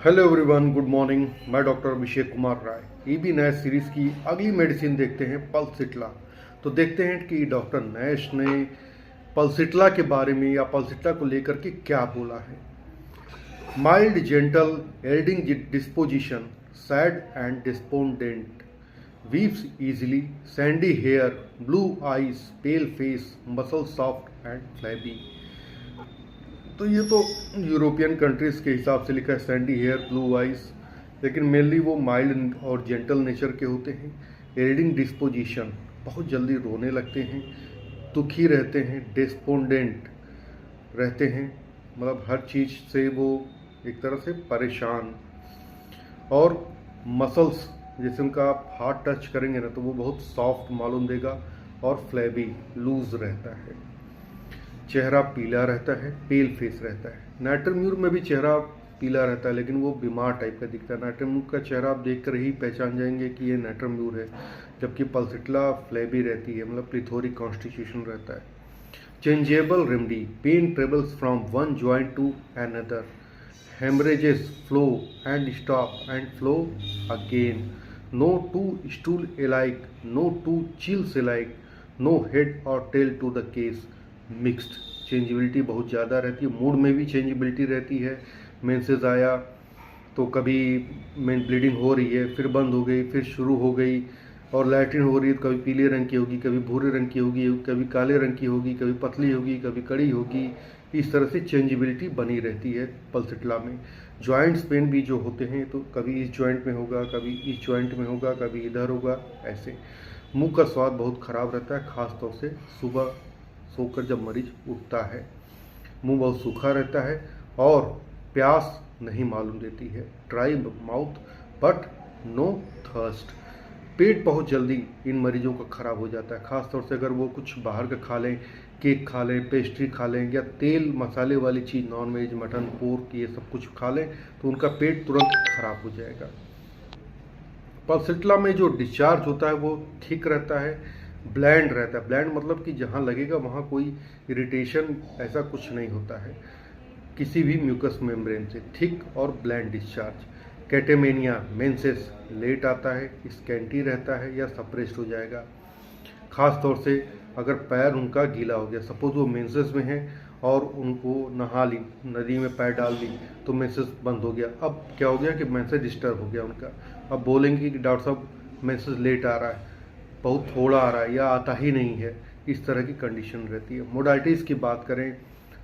Hello everyone, good morning. मैं doctor Abhishek Kumar Rai. EB Nash series की अगली मेडिसिन देखते हैं, पल्सिट्ला। तो देखते हैं कि डॉक्टर नैश ने पल्सिट्ला के बारे में या पल्सिट्ला को लेकर के क्या बोला है। Mild gentle yielding disposition, sad and despondent, weeps easily, sandy hair, blue eyes, pale face, muscle soft and flabby. तो ये तो यूरोपियन कंट्रीज़ के हिसाब से लिखा है, सैंडी हेयर, ब्लू आइज, लेकिन मेनली वो माइल्ड और जेंटल नेचर के होते हैं। एल्डिंग डिस्पोजिशन, बहुत जल्दी रोने लगते हैं, दुखी रहते हैं, डिस्पोंडेंट रहते हैं, मतलब हर चीज़ से वो एक तरह से परेशान। और मसल्स, जैसे उनका आप हाथ टच करेंगे ना तो वो बहुत सॉफ्ट मालूम देगा, और फ्लैबी, लूज रहता है। चेहरा पीला रहता है, पेल फेस रहता है। नाइट्रोम्यूर में भी चेहरा पीला रहता है, लेकिन वो बीमार टाइप का दिखता है। नाइट्रोम्यूर का चेहरा आप देख कर ही पहचान जाएंगे कि ये नाइट्रोम्यूर है, जबकि पल्सिट्ला फ्लैबी रहती है, मतलब प्लिथोरिक कॉन्स्टिट्यूशन रहता है। Changeable remedy, pain travels from one joint to another, haemorrhages flow and stop and flow again, no two stool alike, no two chills alike, no head or tail to the case, mixed. Changeability बहुत ज़्यादा रहती है, mood में भी changeability रहती है। Menses आया तो कभी मेन ब्लीडिंग हो रही है, फिर बंद हो गई, फिर शुरू हो गई, और लैट्रिन हो रही है तो कभी पीले रंग की होगी, कभी भूरे रंग की होगी, कभी काले रंग की होगी, कभी पतली होगी, कभी कड़ी होगी। इस तरह से चेंजेबिलिटी बनी रहती है पल्सिट्ला में। जॉइंट्स पेन भी जो होते हैं तो कभी इस जॉइंट में होगा, कभी इस जॉइंट में होगा, कभी इधर होगा, ऐसे। मुंह का स्वाद बहुत खराब रहता है, खास तौर से सुबह सोकर जब मरीज उठता है। मुंह बहुत सूखा रहता है और प्यास नहीं मालूम देती है, dry mouth but no thirst. पेट बहुत जल्दी इन मरीजों का खराब हो जाता है, खास तौर से अगर वो कुछ बाहर का खा लें, केक खा लें, पेस्ट्री खा लें, या तेल मसाले वाली चीज़, नॉन वेज, मटन, पोर्क, ये सब कुछ खा लें तो उनका पेट तुरंत खराब हो जाएगा। पल्सिट्ला में जो डिस्चार्ज होता है वो ठीक रहता है, ब्लैंड रहता है। ब्लैंड मतलब कि जहाँ लगेगा वहाँ कोई इरिटेशन ऐसा कुछ नहीं होता है किसी भी म्यूकस मेम्ब्रेन से। थिक और ब्लैंड डिस्चार्ज। कैटेमेनिया, मेंसेस लेट आता है, स्कैंटी रहता है या सप्रेस्ड हो जाएगा। खास तौर से अगर पैर उनका गीला हो गया, सपोज वो मेंसेस में है और उनको नहा ली, नदी में पैर डाल ली, तो मेंसेस बंद हो गया। अब क्या हो गया कि मेंसेस डिस्टर्ब हो गया उनका। अब बोलेंगे कि डॉक्टर साहब मेंसेस लेट आ रहा है, बहुत थोड़ा आ रहा है, या आता ही नहीं है। इस तरह की कंडीशन रहती है। मोडालिटीज़ की बात करें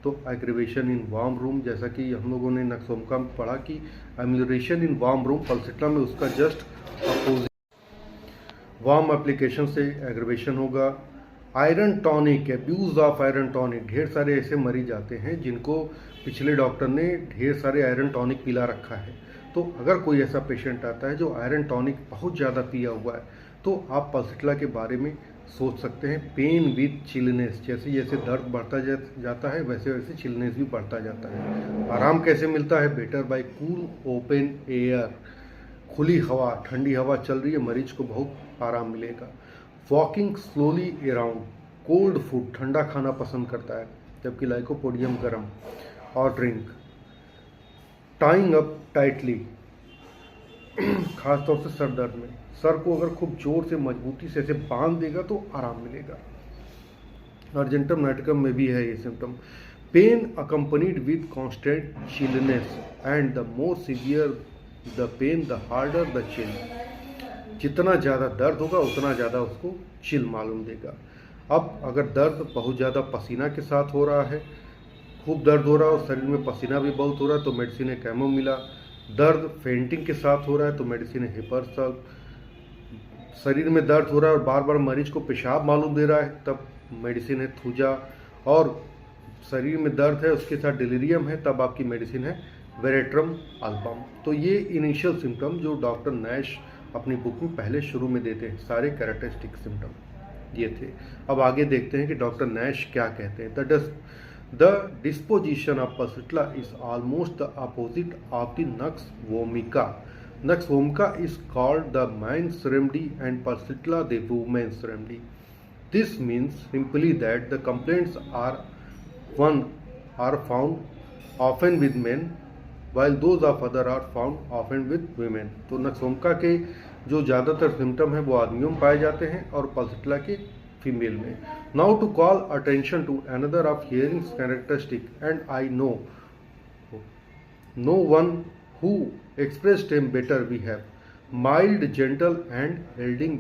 तो एग्रीवेशन इन वार्म रूम, जैसा कि हम लोगों ने नक्सोमका में पढ़ा कि एम्यूलरेशन इन वार्म रूम, पल्सिट्ला में उसका जस्ट अपोजिट। वार्म एप्लीकेशन से एग्रीवेशन होगा। Iron tonic, abuse of iron tonic, ढेर सारे ऐसे मरीज आते हैं जिनको पिछले डॉक्टर ने ढेर सारे आयरन टॉनिक पिला रखा है। तो अगर कोई ऐसा पेशेंट आता है जो आयरन टॉनिक बहुत ज़्यादा पिया हुआ है, तो आप पल्सिट्ला के बारे में सोच सकते हैं। पेन विथ चिलनेस, जैसे जैसे दर्द बढ़ता जाता है वैसे वैसे चिलनेस भी बढ़ता जाता है। आराम कैसे मिलता है? Better by cool open air, खुली हवा, ठंडी हवा चल रही है, मरीज को बहुत आराम मिलेगा। Walking slowly around, cold food, ठंडा खाना पसंद करता है, जबकि लाइकोपोडियम गर्म। और ड्रिंक। टाइंग अप टाइटली, खासतौर से सर दर्द में, सर को अगर खूब जोर से मजबूती से ऐसे बांध देगा तो आराम मिलेगा। अर्जेंटम नाइटिकम में भी है ये symptom. Pain accompanied with constant chilliness and the more severe the pain the harder the chill. जितना ज़्यादा दर्द होगा उतना ज़्यादा उसको चिल मालूम देगा। अब अगर दर्द बहुत ज़्यादा पसीना के साथ हो रहा है, खूब दर्द हो रहा है और शरीर में पसीना भी बहुत हो रहा है, तो मेडिसिन है कैमोमिला। दर्द फेंटिंग के साथ हो रहा है तो मेडिसिन है हिपरसल। शरीर में दर्द हो रहा है और बार बार मरीज को पेशाब मालूम दे रहा है, तब मेडिसिन है थूजा। और शरीर में दर्द है उसके साथ डिलीरियम है, तब आपकी मेडिसिन है वेरेट्रम अल्बम। तो ये इनिशियल सिम्टम जो डॉक्टर नैश अपनी बुक में पहले शुरू में देते हैं, सारे कैरेक्टरिस्टिक सिम्टम ये थे। अब आगे देखते हैं कि डॉक्टर नैश क्या कहते हैं। The disposition of Pulsitla is almost the opposite of the Nux vomica. Nux vomica is called the man's remedy and Pulsitla the woman's remedy. This means simply that the complaints are found often with men while those of other are found often with women। तो नक्सोम्का के जो ज़्यादातर symptom हैं वो आदमियों में पाए जाते हैं और पल्सिटला के फीमेल में। Now to call attention to another of Hering characteristic and I know one who expressed him better we have mild gentle and yielding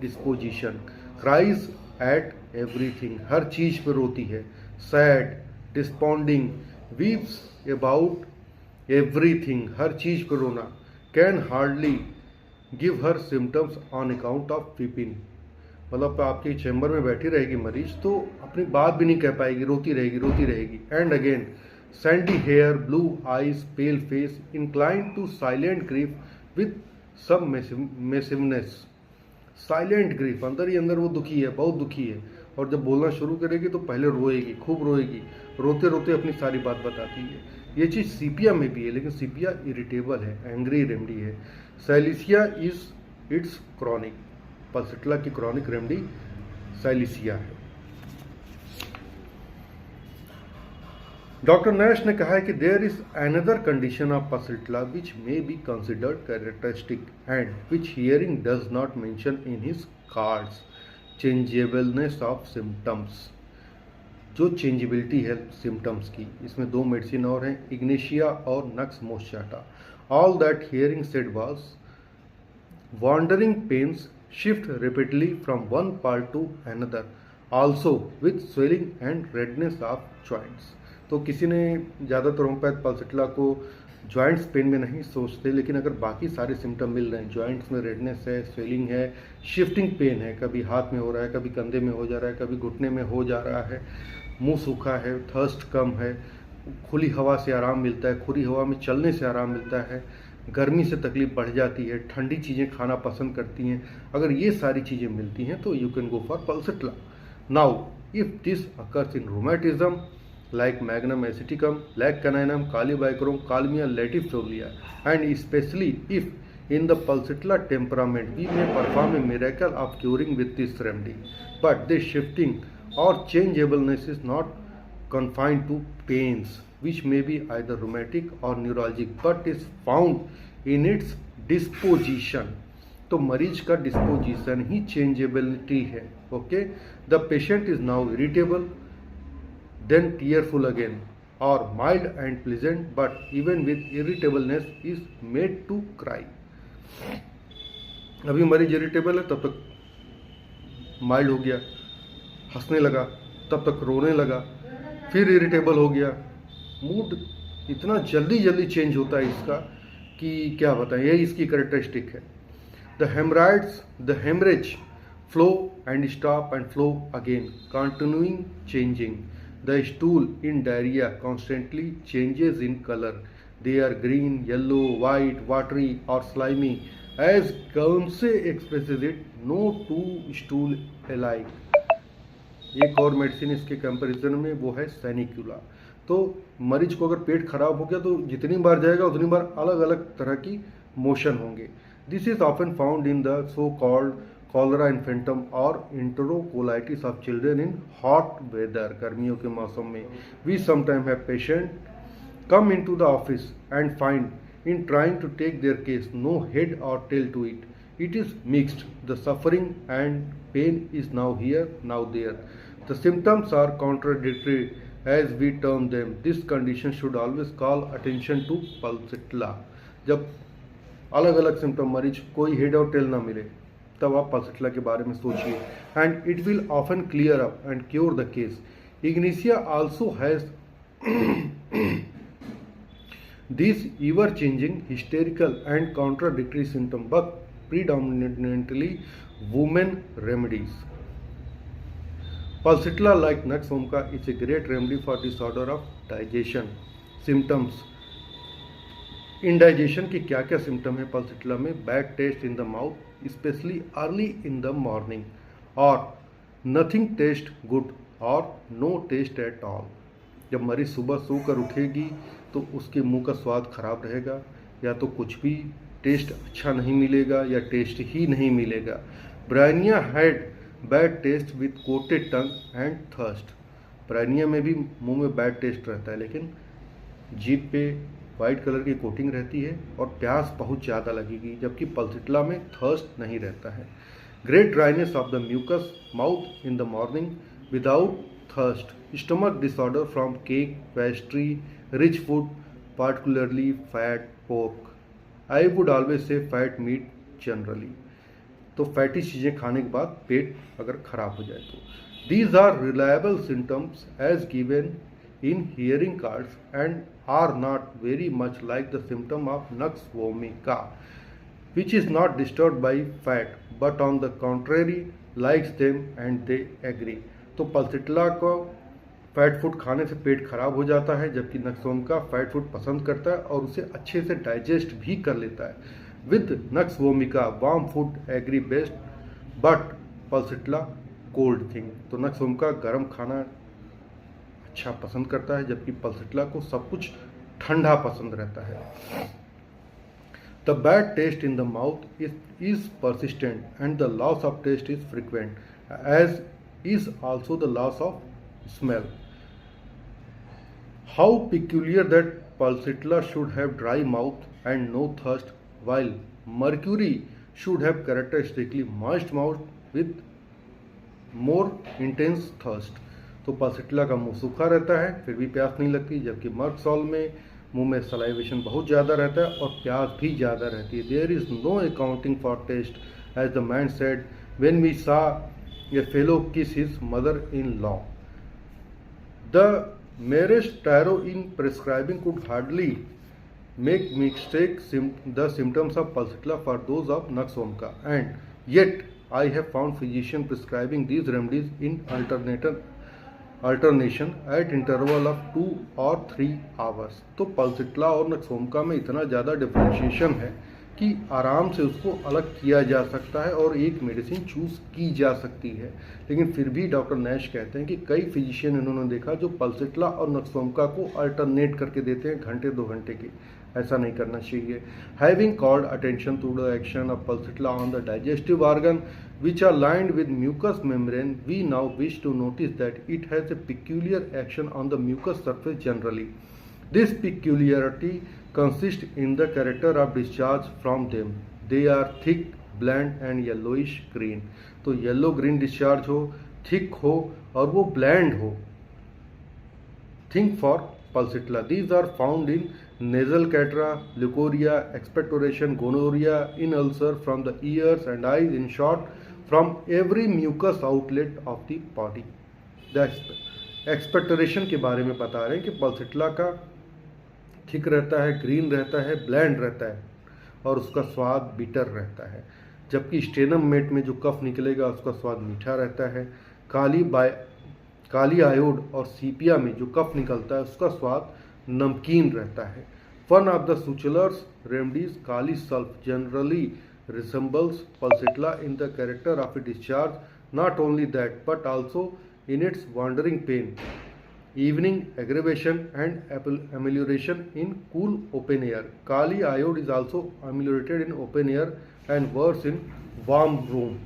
disposition cries at everything हर चीज पर रोती है sad desponding weeps about everything हर चीज पर रोना can hardly give her symptoms on account of weeping मतलब आपके chamber में बैठी रहेगी मरीज तो अपनी बात भी नहीं कह पाएगी रोती रहेगी and again sandy hair, blue eyes, pale face, inclined to silent grief with some massiveness। Silent grief अंदर ही अंदर वो दुखी है बहुत दुखी है और जब बोलना शुरू करेगी तो पहले रोएगी खूब रोएगी रोते रोते अपनी सारी बात बताती है। ये चीज़ सीपिया में भी है लेकिन सीपिया इरिटेबल है एंग्री रेमडी है। Silicea is its chronic pulsatilla की क्रॉनिक रेमडी सैलिसिया है। डॉक्टर नैश ने कहा है कि there is another condition of pulsatilla which may be considered characteristic and which Hering does not mention in his cards changeableness of symptoms. जो changeability है symptoms की इसमें दो मेडिसिन और हैं इग्नेशिया और nux moschata. All that Hering said was wandering pens shift repeatedly from one part two another also with swelling and redness of joints. तो किसी ने ज़्यादातर होम्योपैथ पल्सिटला को जॉइंट्स पेन में नहीं सोचते लेकिन अगर बाकी सारे सिम्टम मिल रहे हैं जॉइंट्स में रेडनेस है स्वेलिंग है शिफ्टिंग पेन है कभी हाथ में हो रहा है कभी कंधे में हो जा रहा है कभी घुटने में हो जा रहा है मुंह सूखा है थर्स्ट कम है खुली हवा से आराम मिलता है खुली हवा में चलने से आराम मिलता है गर्मी से तकलीफ बढ़ जाती है ठंडी चीज़ें खाना पसंद करती हैं अगर ये सारी चीज़ें मिलती हैं तो you can go for pulsatilla. Now if this occurs in rheumatism like magnum aceticum, lac caninum, calibacrum, calmia latifolia, and especially if in the pulsatilla temperament, we may perform a miracle of curing with this remedy. But this shifting or changeableness is not confined to pains, which may be either rheumatic or neuralgic, but is found in its disposition. तो मरीज का disposition ही changeability है। Okay, the patient is now irritable then tearful again or mild and pleasant but even with irritableness is made to cry। अभी मरीज irritable है तब तक mild हो गया हंसने लगा तब तक रोने लगा फिर इरिटेबल हो गया मूड इतना जल्दी चेंज होता है इसका कि क्या बताएं यही इसकी कैरेक्टरिस्टिक है। The haemorrhage flow and stop and flow again continuing changing. The stool in diarrhea constantly changes in color. They are green, yellow, white, watery or slimy. As Guernsey expresses it, no two stool alike। एक और medicine इसके comparison में वो है सैनिक्यूला। तो मरीज को अगर पेट खराब हो गया तो जितनी बार जाएगा उतनी बार अलग अलग तरह की मोशन होंगे। This is often found in the so called cholera infantum और enterocolitis of children in hot weather गर्मियों के मौसम में। We sometime have patient come in to the office and find in trying to take their case no head or tail to it. It is mixed the suffering and pain is now here now there. The symptoms are contradictory as we term them. This condition should always call attention to pulsatilla. जब अलग अलग symptom मरीज कोई head or tell ना मिले तब आप पल्सिटला के बारे में सोचिए and it will often clear up and cure the case. Ignatia also has this ever changing hysterical and contradictory symptom but predominantly women remedies। Pulsatilla like Nux vomica is a great remedy for disorder of digestion symptoms। Indigestion की क्या क्या symptom है पल्सिटला में? Bad taste in the mouth specially early in the morning और nothing taste good और no test at all. जब मरीज सुबह सोकर उठेगी तो उसके मुंह का स्वाद खराब रहेगा या तो कुछ भी टेस्ट अच्छा नहीं मिलेगा या टेस्ट ही नहीं मिलेगा। Bryonia had bad taste with coated tongue and thirst. Bryonia में भी मुंह में बैड टेस्ट रहता है लेकिन जीभ पे वाइट कलर की कोटिंग रहती है और प्यास बहुत ज़्यादा लगेगी, जबकि पल्सिट्ला में थर्स्ट नहीं रहता है। Great dryness of the mucous mouth in the morning without thirst, stomach disorder from cake, pastry, rich food, particularly fat pork. I would always say fat meat generally. तो फैटी चीज़ें खाने के बाद पेट अगर खराब हो जाए तो these are reliable symptoms as given in Hering cards and are not very much like the symptom of nux vomica which is not disturbed by fat but on the contrary likes them and they agree. तो पल्सिट्ला को fat food खाने से पेट खराब हो जाता है, जबकि nux vomica fat food पसंद करता है और उसे अच्छे से डाइजेस्ट भी कर लेता है। With nux vomica warm food agree best but pulsatilla cold thing. तो नक्सवोमिका गर्म खाना अच्छा पसंद करता है, जबकि पल्सिट्ला को सब कुछ ठंडा पसंद रहता है। The bad taste in the mouth is persistent and the loss of taste is frequent, as is also the loss of smell. How peculiar that Pulsitilla should have dry mouth and no thirst, while Mercury should have characteristically moist mouth with more intense thirst. तो पल्सिट्ला का मुंह सूखा रहता है फिर भी प्यास नहीं लगती, जबकि मर्कसॉल में मुंह में सलाइवेशन बहुत ज़्यादा रहता है और प्यास भी ज़्यादा रहती है। There is no accounting for taste as the man said when we saw a fellow kiss his mother in law. द merest tarot in prescribing could hardly make mistake the symptoms of Pulsitilla for those of Nux-vomica, and yet I have found physicians prescribing these remedies in alternation at interval of 2 or 3 hours. तो पल्सिट्ला और nux vomica में इतना ज़्यादा differentiation है कि आराम से उसको अलग किया जा सकता है और एक मेडिसिन चूज़ की जा सकती है। लेकिन फिर भी डॉक्टर नैश कहते हैं कि कई फिजिशियन इन्होंने देखा जो पल्सिट्ला और नक्सवोमिका को अल्टरनेट करके देते हैं घंटे 2 घंटे की। ऐसा नहीं करना चाहिए। Having called attention to the action of pulsatilla on the digestive organ which are lined with mucous membrane, we now wish to notice that it has a peculiar action on the mucous surface generally. This peculiarity consists in the character of discharge from them. They are thick, bland and yellowish green. तो yellow green discharge हो, thick हो और वो bland हो। Think for pulsatilla. These are found in nasal catara, leucorrhea, expectoration, gonorrhea, in ulcer from the ears and eyes, in short from every mucous outlet of the body. The expectoration के बारे में बता रहे हैं कि पल्सिट्ला का thick रहता है, ग्रीन रहता है, ब्लैंड रहता है और उसका स्वाद बिटर रहता है, जबकि स्टेनम मेट में जो कफ निकलेगा उसका स्वाद मीठा रहता है। काली आयोड और सीपिया में जो कफ निकलता है उसका स्वाद नमकीन रहता है। One of the Suchler's remedies, Kali sulf, generally resembles Pulsitilla in the character of a discharge. Not only that, but also in its wandering pain, evening aggravation and amelioration in cool open air. Kali iode is also ameliorated in open air and worse in warm room.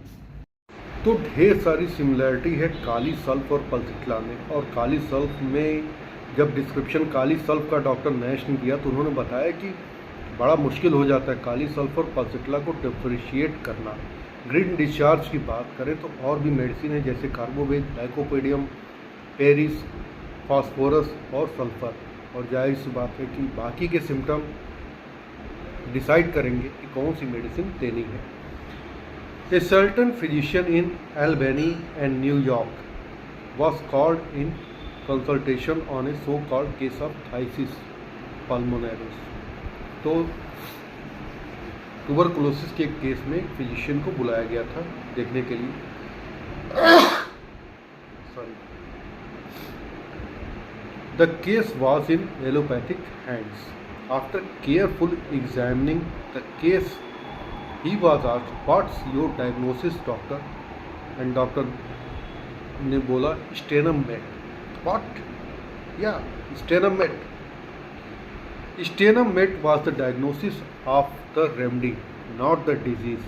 तो ढेर सारी similarity है kali sulph और पल्सिट्ला में। और kali sulph में जब description kali sulph का डॉक्टर नैश ने दिया तो उन्होंने बताया कि बड़ा मुश्किल हो जाता है काली सल्फ और पल्सिट्ला को डिफ्रेंशिएट करना। ग्रीन डिस्चार्ज की बात करें तो और भी मेडिसिन है जैसे कार्बोवेज, लाइकोपेडियम, पेरिस, फास्फोरस और सल्फर। और जाहिर सी बात है कि बाकी के सिम्टम डिसाइड करेंगे कि कौन सी मेडिसिन देनी है। A certain physician in Albany and New York was called in consultation on a so-called case of phthisis pulmonaris. तो ट्यूबरकुलोसिस के केस में फिजिशियन को बुलाया गया था देखने के लिए। Sorry, the case was in allopathic hands. After careful examining the case, he was asked, "What's your diagnosis, doctor?" And doctor ने बोला, "Sternum met." What? Yeah, sternum met. Sternum met was the diagnosis of the remedy, not the disease.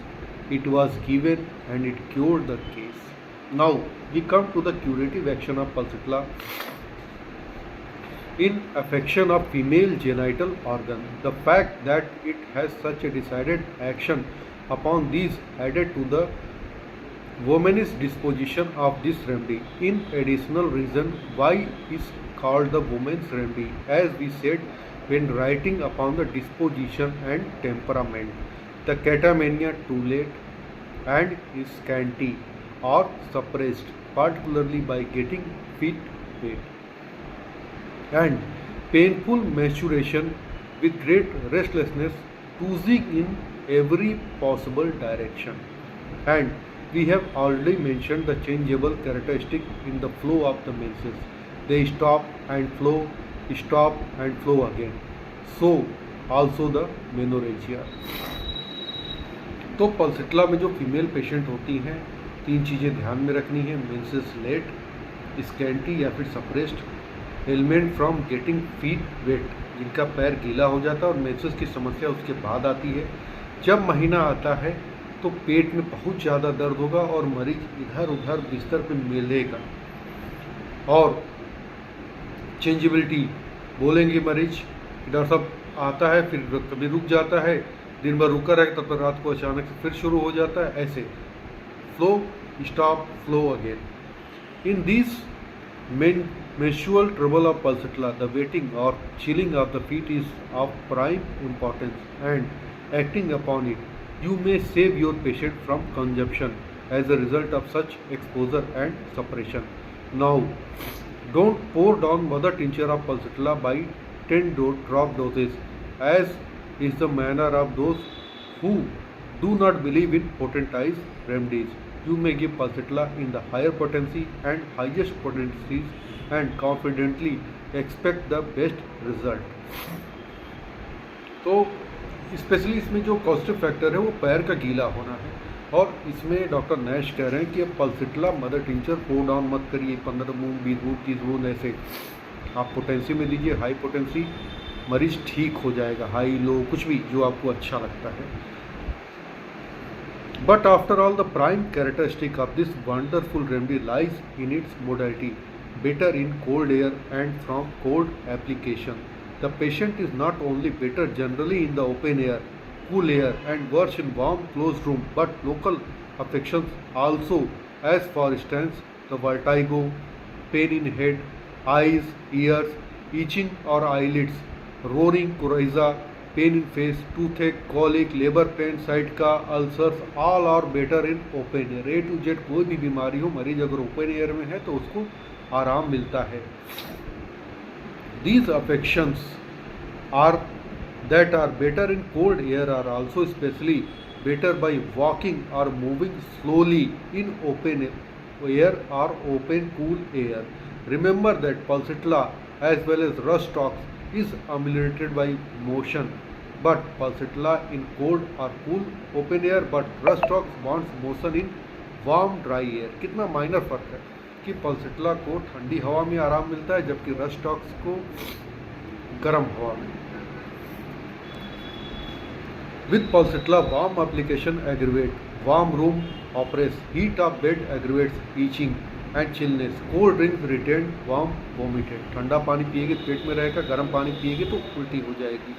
It was given and it cured the case. Now we come to the curative action of Pulsitilla. in affection of female genital organ. The fact that it has such a decided action upon these added to the woman's disposition of this remedy. In additional reason why is called the woman's remedy, as we said when writing upon the disposition and temperament. The catamania too late and is scanty or suppressed, particularly by getting feet wet, and painful menstruation with great restlessness oozing in every possible direction. And we have already mentioned the changeable characteristic in the flow of the menses. They stop and flow again. So also the menorrhagia. तो पल्सिट्ला में जो female patient होती हैं, 3 चीज़ें ध्यान में रखनी है: मेंसेस लेट, स्कैंटी या फिर suppressed, ailment from getting feet wet, जिनका पैर गीला हो जाता है, और मेंसेस की समस्या उसके बाद आती है। जब महीना आता है तो पेट में बहुत ज़्यादा दर्द होगा और मरीज इधर उधर बिस्तर पे मिलेगा, और चेंजेबिलिटी बोलेंगे मरीज डॉक्टर साहब आता है, फिर कभी रुक जाता है, दिन भर रुका रहेगा, तब तक रात को अचानक से फिर शुरू हो जाता है, ऐसे flow stop flow again. In this menstrual trouble of pulsatilla, the wetting or chilling of the feet is of prime importance, and acting upon it, you may save your patient from consumption as a result of such exposure and suppression. Now, don't pour down mother tincture of pulsatilla by 10 drop doses, as is the manner of those who do not believe in potentized remedies. You may give pulsatilla in the higher potency and highest potencies and confidently expect the best result. तो specially इसमें जो positive factor है वो पैर का गीला होना है, और इसमें डॉक्टर नैश कह रहे हैं कि अब पल्सिट्ला मदर टिंचर पोर डाउन मत करिए, 15 बूंद 20 बूंद 30 बूंद ऐसे आप पोटेंसी में दीजिए, हाई पोटेंसी, मरीज ठीक हो जाएगा, हाई लो कुछ भी जो आपको अच्छा लगता है। But after all, the prime characteristic of this wonderful remedy lies in its modality, better in cold air and from cold application. The patient is not only better generally in the open air, cool air and worse in warm closed room, but local affections also, as for instance the vertigo, pain in head, eyes, ears, itching or eyelids, roaring coryza, pain in face, toothache, colic, labour pain, sciatica, ulcers, all are better in open air. A to Z कोई भी बीमारी हो, मरीज अगर open air में है तो उसको आराम मिलता है। These affections are that are better in cold air are also specially better by walking और moving slowly in open air और open cool air. Remember that pulsatilla as well as rust ox is ameliorated by motion, but pulsatilla in cold or cool open air, but rust ox wants motion in warm dry air। कितना minor फर्क है कि पल्सिट्ला को ठंडी हवा में आराम मिलता है जबकि रस्ट ऑक्स को गर्म हवा में। With pulsatilla, warm application aggravate warm room oppress, heat of bed aggravates itching and chillness, cold drinks retain warm vomited। ठंडा पानी पिएगे तो पेट में रहेगा, गर्म पानी पिएगे तो उल्टी हो जाएगी।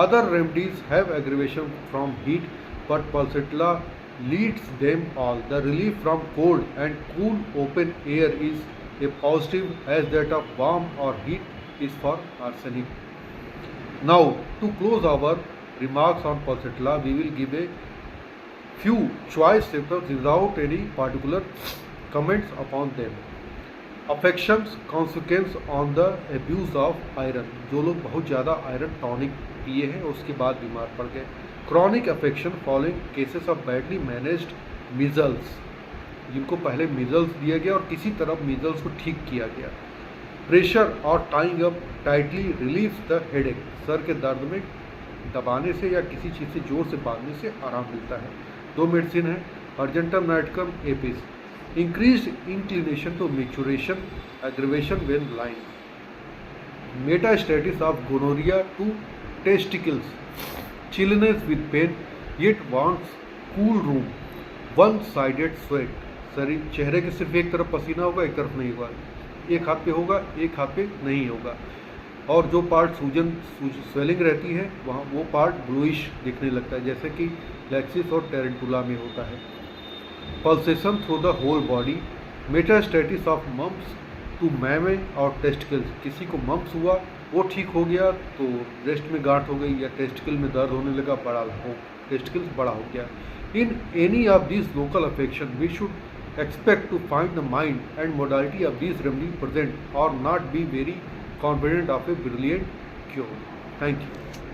Other remedies have aggravation from heat, but pulsatilla leads them all। The relief from cold and cool open air is a positive as that of warm or heat is for arsenic। Now, to close our remarks on pulsatilla, we will give a few choice symptoms without any particular comments upon them। Affections consequence on the abuse of iron, जो लोग बहुत ज़्यादा iron tonic पिए हैं उसके बाद बीमार पड़ गए। Chronic affection following cases of badly managed measles, जिनको पहले मीजल्स दिया गया और किसी तरह मीजल्स को ठीक किया गया। प्रेशर और tying up tightly relieves the headache, sir के दर्द में दबाने से या किसी चीज़ से जोर से बांधने से आराम मिलता है। 2 मेडिसिन है, argentum nitrum Apis, increased inclination to maturation, aggravation when lying, metastasis of gonorrhea to testicles, chilliness with pain yet wants cool room, one-sided sweat, शरीर चेहरे के सिर्फ एक तरफ पसीना होगा एक तरफ नहीं होगा, एक हाथ पे होगा एक हाथ पे नहीं होगा। और जो पार्ट स्वेलिंग रहती है वहाँ वो पार्ट ब्लूइश दिखने लगता है, जैसे कि लैक्सिस और टेरेंटुला में होता है। Pulsation through the whole body, metastasis of mumps to mammae और टेस्टिकल्स, किसी को मम्प्स हुआ वो ठीक हो गया तो ब्रेस्ट में गांठ हो गई या टेस्टिकल में दर्द होने लगा, टेस्टिकल्स बड़ा हो गया। In any of this local affection we should expect to find the mind and modality of these remedy present or not be very confident of a brilliant cure. Thank you.